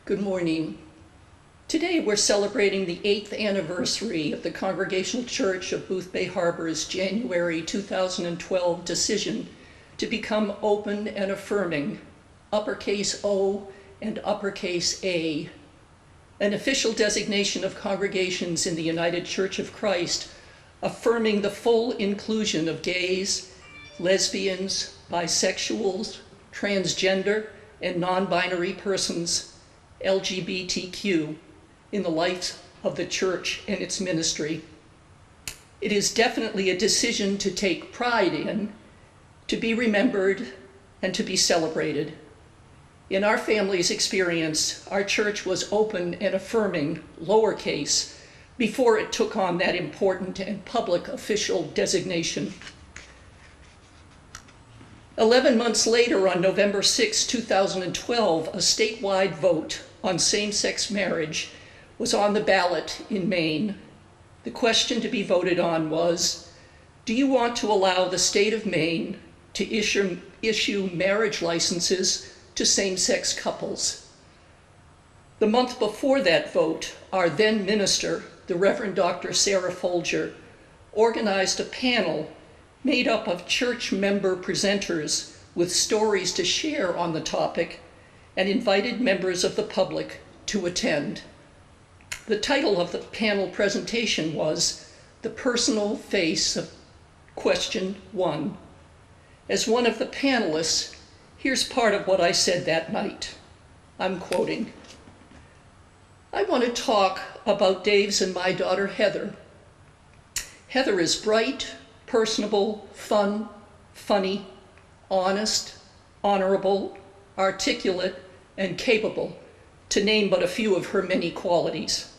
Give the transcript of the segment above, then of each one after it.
Good morning. Today we're celebrating the 8th anniversary of the Congregational Church of Boothbay Harbor's January 2012 decision to become open and affirming, uppercase O and uppercase A, an official designation of congregations in the United Church of Christ, affirming the full inclusion of gays, lesbians, bisexuals, transgender, and non-binary persons, LGBTQ, in the life of the church and its ministry. It is definitely a decision to take pride in, to be remembered, and to be celebrated. In our family's experience, our church was open and affirming, lowercase, before it took on that important and public official designation. 11 months later, on November 6, 2012, a statewide vote on same-sex marriage was on the ballot in Maine. The question to be voted on was, do you want to allow the state of Maine to issue marriage licenses to same-sex couples? The month before that vote, our then minister, the Reverend Dr. Sarah Folger, organized a panel made up of church member presenters with stories to share on the topic and invited members of the public to attend. The title of the panel presentation was The Personal Face of Question 1. As one of the panelists, here's part of what I said that night. I'm quoting. I want to talk about Dave's and my daughter Heather. Heather is bright, personable, fun, funny, honest, honorable, articulate, and capable, to name but a few of her many qualities.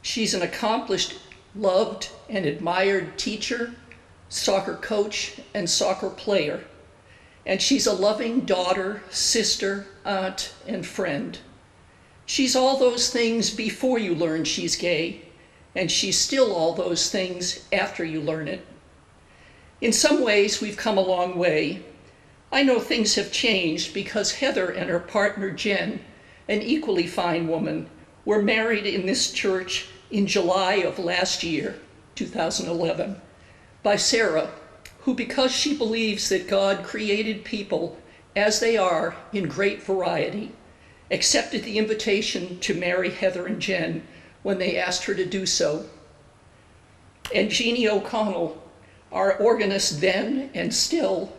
She's an accomplished, loved, and admired teacher, soccer coach, and soccer player. And she's a loving daughter, sister, aunt, and friend. She's all those things before you learn she's gay, and she's still all those things after you learn it. In some ways, we've come a long way. I know things have changed because Heather and her partner Jen, an equally fine woman, were married in this church in July of last year, 2011, by Sarah, who, because she believes that God created people as they are in great variety, accepted the invitation to marry Heather and Jen when they asked her to do so. And Jeannie O'Connell, our organist then and still,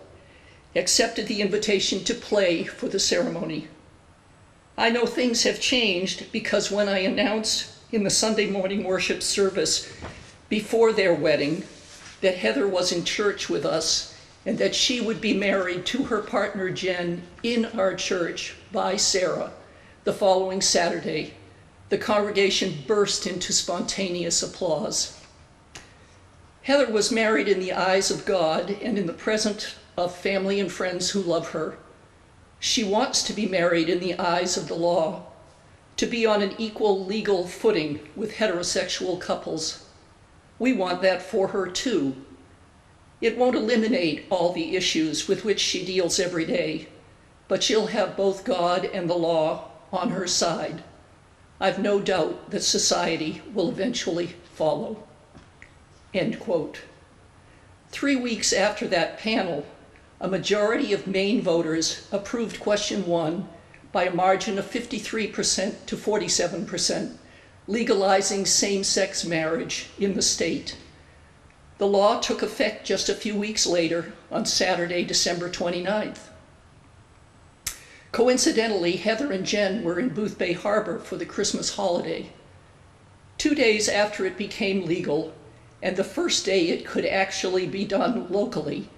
accepted the invitation to play for the ceremony. I know things have changed because when I announced in the Sunday morning worship service before their wedding that Heather was in church with us and that she would be married to her partner Jen in our church by Sarah the following Saturday, the congregation burst into spontaneous applause. Heather was married in the eyes of God and in the presence of family and friends who love her. She wants to be married in the eyes of the law, to be on an equal legal footing with heterosexual couples. We want that for her too. It won't eliminate all the issues with which she deals every day, but she'll have both God and the law on her side. I've no doubt that society will eventually follow. End quote. 3 weeks after that panel, a majority of Maine voters approved question 1 by a margin of 53% to 47%, legalizing same-sex marriage in the state. The law took effect just a few weeks later on Saturday, December 29th. Coincidentally, Heather and Jen were in Boothbay Harbor for the Christmas holiday. 2 days after it became legal, and the first day it could actually be done locally,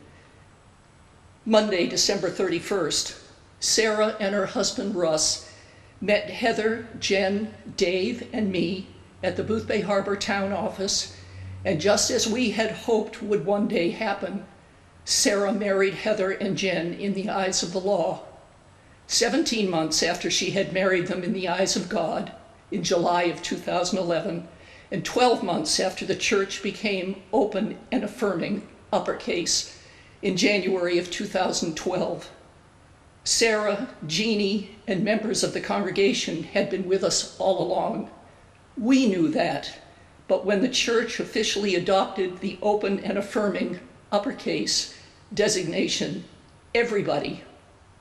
Monday, December 31st, Sarah and her husband Russ met Heather, Jen, Dave, and me at the Boothbay Harbor town office, and just as we had hoped would one day happen, Sarah married Heather and Jen in the eyes of the law. 17 months after she had married them in the eyes of God, in July of 2011, and 12 months after the church became open and affirming, uppercase, in January of 2012. Sarah, Jeannie, and members of the congregation had been with us all along. We knew that, but when the church officially adopted the open and affirming uppercase designation, everybody,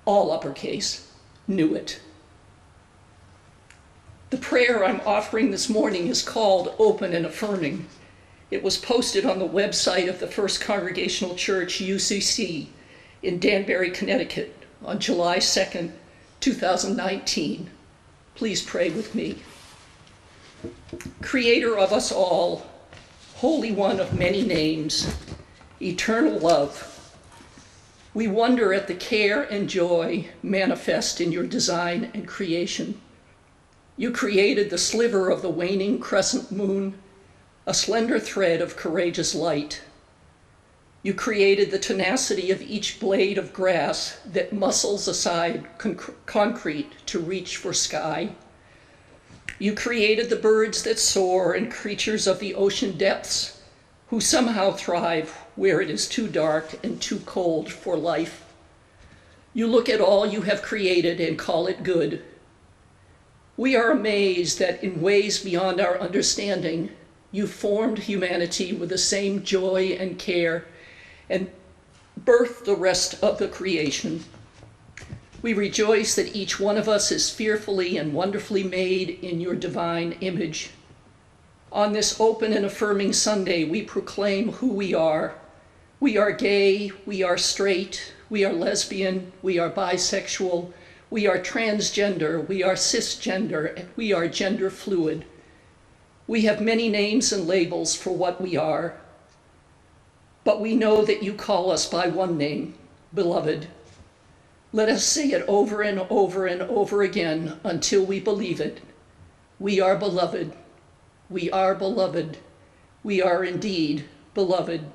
all uppercase, knew it. The prayer I'm offering this morning is called Open and Affirming. It was posted on the website of the First Congregational Church, UCC, in Danbury, Connecticut, on July 2nd, 2019. Please pray with me. Creator of us all, Holy One of many names, eternal love, we wonder at the care and joy manifest in your design and creation. You created the sliver of the waning crescent moon, a slender thread of courageous light. You created the tenacity of each blade of grass that muscles aside concrete to reach for sky. You created the birds that soar and creatures of the ocean depths who somehow thrive where it is too dark and too cold for life. You look at all you have created and call it good. We are amazed that in ways beyond our understanding, you formed humanity with the same joy and care and birthed the rest of the creation. We rejoice that each one of us is fearfully and wonderfully made in your divine image. On this open and affirming Sunday, we proclaim who we are. We are gay, we are straight, we are lesbian, we are bisexual, we are transgender, we are cisgender, and we are gender fluid. We have many names and labels for what we are, but we know that you call us by one name, beloved. Let us say it over and over and over again until we believe it. We are beloved. We are beloved. We are indeed beloved.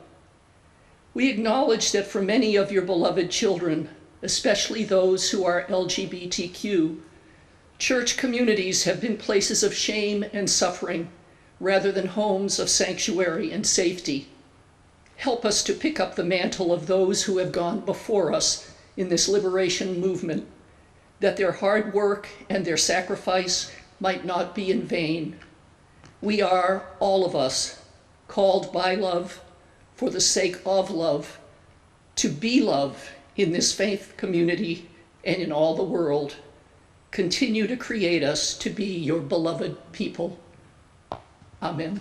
We acknowledge that for many of your beloved children, especially those who are LGBTQ, church communities have been places of shame and suffering rather than homes of sanctuary and safety. Help us to pick up the mantle of those who have gone before us in this liberation movement, that their hard work and their sacrifice might not be in vain. We are, all of us, called by love, for the sake of love, to be love in this faith community and in all the world. Continue to create us to be your beloved people. Amen.